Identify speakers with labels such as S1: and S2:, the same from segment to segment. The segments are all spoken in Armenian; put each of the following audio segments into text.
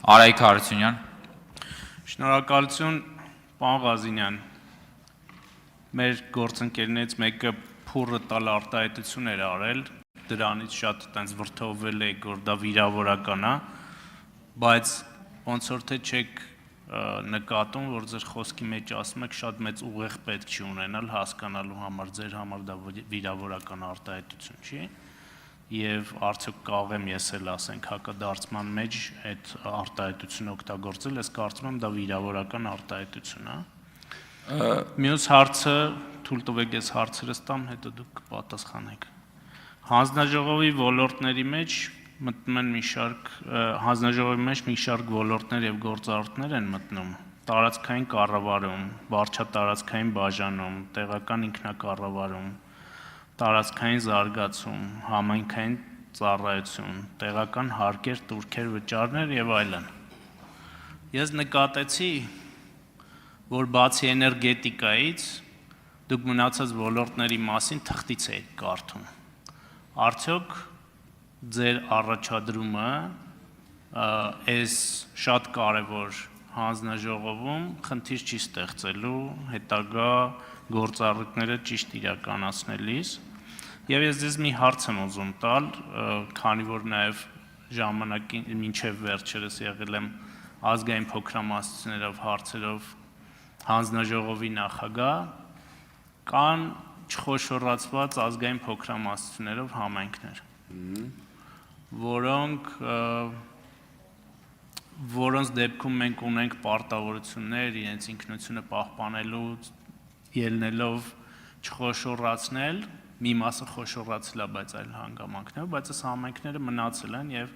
S1: Արայք Հարությունյան։
S2: Շնորհակալություն, պարոն Ղազինյան։ Մեր գործընկերներից մեկը փուրը տալ արտահայտություն էր արել, դրանից շատ այտենց վրդովվել եք, որ դա վիրավորական է, բայց ոնց որ թե չեք նկատում, որ ձեր խոսքի մեջ ասում եք շատ մեծ ուղեղ պետք չի ունենալ հասկանալու համար, ձեր համար դա վիրավորական արտահայտություն չի։ Եվ արդյոք կարող եմ ես էլ ասենք հակադարձման մեջ այդ արտահայտությունը օգտագործել, ես կարծում եմ դա վիրավորական արտահայտություն է։ Մյուս հարցը, թույլ տվեք ես հարցերս տամ, հետո դուք կպատասխանեք։ Հանձնաժողովի ոլորտների մեջ մտնում են հանձնաժողովի մեջ մի շարք ոլորտներ եւ գործառույթներ են մտնում։ Տարածքային կառավարում, վարչատարածքային բաժանում, տեղական ինքնակառավարում, տարածքային զարգացում, համայնքային ծառայություն, տեղական հարկեր, տուրքեր, վճարներ եւ այլն։ Ես նկատեցի, որ բացի էներգետիկայից դուք մնացած ոլորտների մասին թղթից եք կարդում։ Արդյոք ձեր առաջադրումը այս շատ կարևոր հանձնաժողովում խնդիր չի ստեղծելու հետագա գործառույթները ճիշտ իրականացնելիս, եւ ես ձեզ մի հարց եմ ուզում տալ, քանի որ նաեւ ժամանակին մինչեւ վերջերս եղել եմ ազգային փոքրամասնություններով հարցերով հանձնաժողովի նախագահ, կան չխոշորացված ազգային փոքրամասնություններով համայնքներ, որոնց դեպքում մենք ունենք պարտավորություններ իրենց ինքնությունը պահպանելու ելնելով չխոշորացնել, մի մասը խոշորացել է, բայց այլ հանգամանքներով, բայց այս համայնքները մնացել են եւ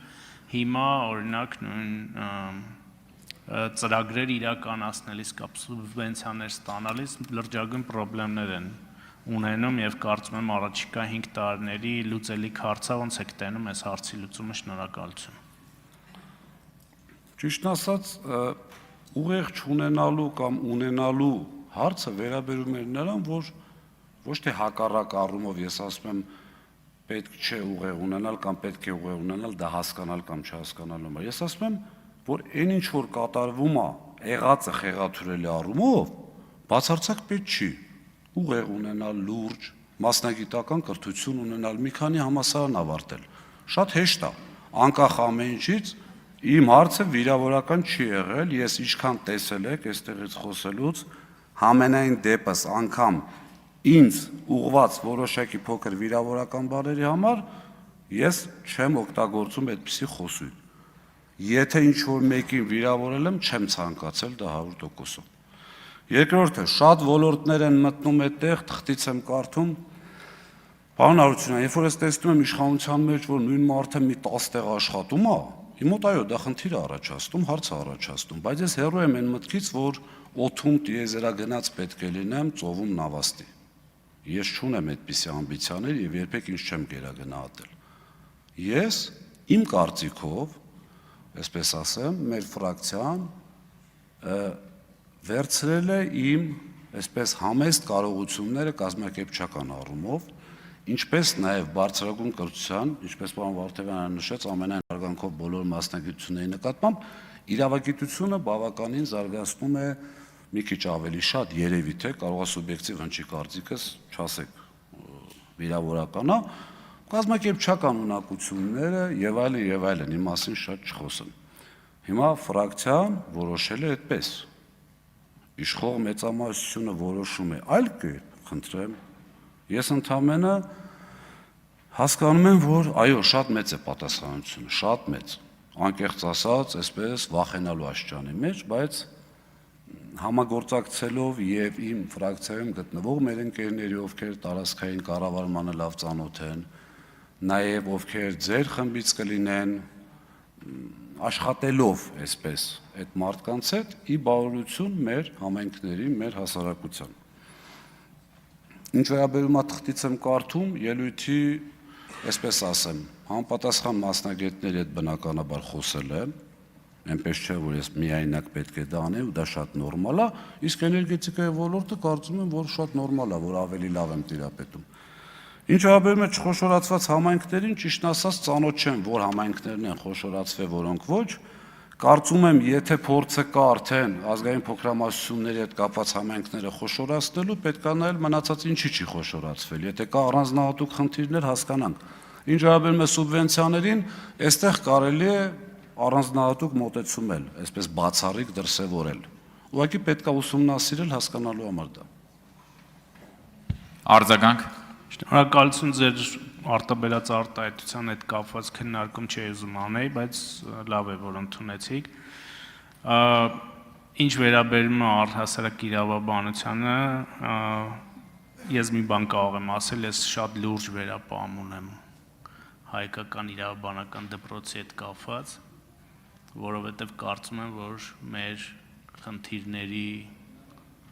S2: հիմա օրինակ նույն ծրագրեր իրականացնելիս կամ սուբվենցիաներ ստանալիս լրջագույն խնդիրներ են ունենում եւ կարծում եմ առաջիկա 5 տարիների լուծելիք հարցը ոնց եք տենում այս հարցի լուծումը, շնորհակալություն։
S3: Ճիշտ ասած, ուղեղ չունենալու կամ ունենալու հարցը վերաբերում է նրան, որ ոչ թե հակառակ առումով ես ասում եմ պետք չէ ուղեղ ունենալ կամ պետք է ուղեղ ունենալ, դա հասկանալ կամ չհասկանալու համար։ Ես ասում եմ, որ այն ինչ որ կատարվում է եղածը խեղաթյուրելի առումով, բացարձակ պետք չի ուղեղ ունենալ լուրջ, մասնագիտական կրթություն ունենալ, մի քանի համալսարան ավարտել։ Շատ հեշտ է, անկախ ամեն ինչից իմ հարցը վիրավորական չի եղել, ես ինչքան տեսել եք այստեղից խոսելուց, համենայն դեպս անգամ ինձ ուղված որոշակի փոքր վիրավորական բաների համար ես չեմ օգտագործում այդպիսի խոսույթ։ Եթե ինչ-որ մեկին վիրավորել եմ, չեմ ցանկացել դա 100%-ով։ Երկրորդը, շատ ոլորտներ են մտնում այդտեղ, թղթից եմ կարդում։ Պարոն Հարությունյան, երբ որ ես տեսնում եմ իշխանության մեջ, որ նույն մարդը մի 10 տեղ աշխատում է, իմ մոտ այո, դա խնդիր է առաջացնում, հարց է առաջացնում, բայց ես հեռու եմ այն մտքից, որ օդում տիեզերագնաց պետք է լինեմ, ծովում նավաստի։ Ես չունեմ այդպիսի ամբիցիաներ եւ երբեք ինձ չեմ գերագնահատել։ Ես իմ կարծիքով, այսպես ասեմ, մեր ֆրակցիան վերցրել է իմ այսպես համեստ կարողությունները կազմակերպչական առումով, ինչպես նաև բարձրագույն կրթության, ինչպես պարոն Վարդևյանը նշեց, ամենայն արգանքով բոլոր մասնագիտությունների նկատմամբ իրավագիտությունը բավականին զարգացնում է մի քիչ ավելի շատ, երևի թե կարող է սուբյեկտիվ հնչի կարծիքս, չասեք վիրավորական է, կազմակերպչական ունակությունները եւ այլն, իմ մասին շատ չխոսեմ։ Հիմա ֆրակցիան որոշել է այդպես։ Իշխող մեծամասնությունը որոշում է այլ կերպ, խնդրեմ, ես ընդամենը հասկանում եմ, որ այո, շատ մեծ է պատասխանատվությունը, շատ մեծ, անկեղծ ասած, այսպես վախենալու աստիճանի մեջ, բայց համագործակցելով եւ իմ ֆրակցիայում գտնվող մեր ընկերների, ովքեր տարածքային կառավարմանը լավ ծանոթ են, նաեւ ովքեր ձեր խմբից կլինեն, աշխատելով այսպես այդ մարդկանց հետ ի բարօրություն մեր համայնքների, մեր հասարակության։ Ինչ վերաբերում է թղթից եմ կարդում, ելույթի, այսպես ասեմ, համապատասխան մասնագետների հետ բնականաբար խոսել եմ, այնպես չէ, որ ես միայնակ պետք է դա անեմ ու դա շատ նորմալ է, իսկ էներգետիկայի ոլորտը կարծում եմ, որ շատ նորմալ է, որ ավելի լավ եմ տիրապետում։ Ինչ վերաբերում է չխոշորացված համայնքներին, ճիշտ ասած ծանոթ չեմ, որ համայնքներն են խոշորացվել, որոնք ոչ, Կարծում եմ, եթե փորձը կա արդեն ազգային փոքրամասնությունների հետ կապված համայնքները խոշորացնելու, պետք է նայել մնացած ինչի չի խոշորացվել։ Եթե կա առանձնահատուկ խնդիրներ, հասկանանք։ Ինչ վերաբերում է սուբվենցիաներին, այստեղ կարելի է առանձնահատուկ մոտեցում էլ, այսպես բացառիկ դրսևորել։ Ուղղակի պետք է ուսումնասիրել հասկանալու համար դա։
S1: Արձագանք։
S2: Շնորհակալություն ձեր արտաբերած արտահայտության հետ կապված քննարկում չի ուզում անել, բայց լավ է, որ ընդունեցիք։ Ինչ վերաբերում է առհասարակ իրավաբանությանը, ես մի բան կարող եմ ասել, ես շատ լուրջ վերապահում ունեմ հայկական իրավաբանական դպրոցի հետ կապված, որովհետև կարծում եմ, որ մեր խնդիրների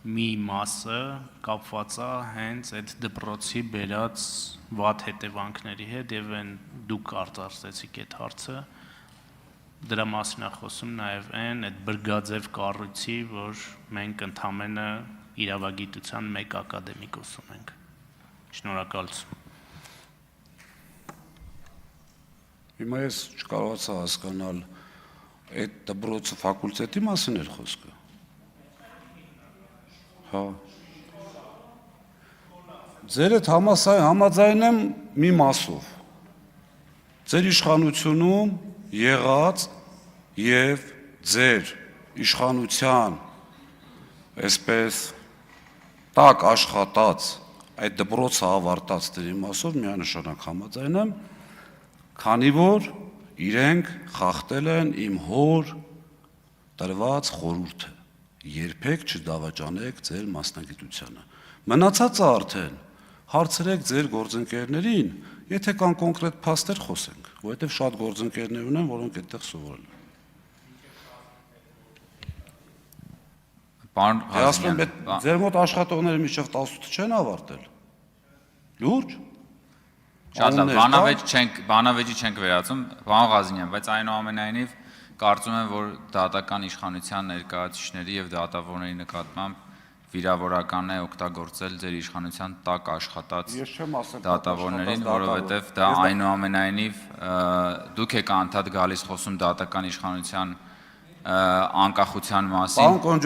S2: մի մասը կապված է հենց այդ դպրոցի բերած վատ հետևանքների հետ եւ այն դուք արտարծեցիք այդ հարցը դրա մասին է խոսում նաեւ այդ բրգաձև կառույցի, որ մենք ընդամենը իրավագիտության մեկ ակադեմիկ ուսում ենք։ Շնորհակալություն։
S3: Հիմա ես չկարողացա հասկանալ այդ դպրոցի ֆակուլտետի մասին էր խոսքը։ Հա։ Ձեր այդ համաձայն եմ մի մասով։ Ձեր իշխանությունում եղած եւ ձեր իշխանության այսպես տակ աշխատած այդ դպրոցը ավարտած դերի մասով միանշանակ համաձայն եմ, քանի որ իրենք խախտել են իմ հոր տրված խորհուրդը։ Երբեք չդավաճանեք ձեր մասնագիտությանը։ Մնացածը արդեն հարցրեք ձեր գործընկերներին, եթե կան կոնկրետ փաստեր խոսենք, որովհետև շատ գործընկերներ ունեն, որոնք այդտեղ սովորել են։
S1: Պարոն
S3: Ասում եմ,
S1: Ղազարյան,
S3: ձեր մոտ աշխատողները մինչև 18 չեն ավարտել։ Լուրջ։
S1: շատ լավ, բանավեճի չենք վերածում, պարոն Ղազարյան, բայց այնուամենայնիվ կարծում եմ, որ դատական իշխանության ներկայացուցիչների եւ դատավորների նկատմամբ վիրավորական է օգտագործել ձեր իշխանության տակ աշխատած դատավորներին, որովհետեւ դա այնուամենայնիվ դուք եք անդադ գալիս խոսում դատական իշխանության անկախության մասին, պարոն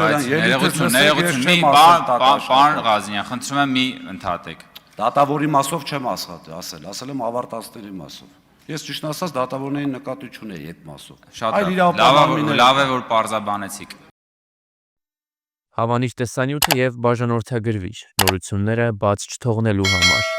S1: Ղազարյան, խնդրում եմ մի ընդհատեք։
S3: Դատավորի մասով չեմ ասել եմ ավարտածների մասով։ Ես ճիշտ ասած դատավորների նկատի չունեի այդ մասով։
S1: Շատ լավ է, որ պարզաբանեցիք։
S4: Հավանիչ տեսանյութը եւ բաժանորդագրվիչ նորությունները բաց չթողնելու համար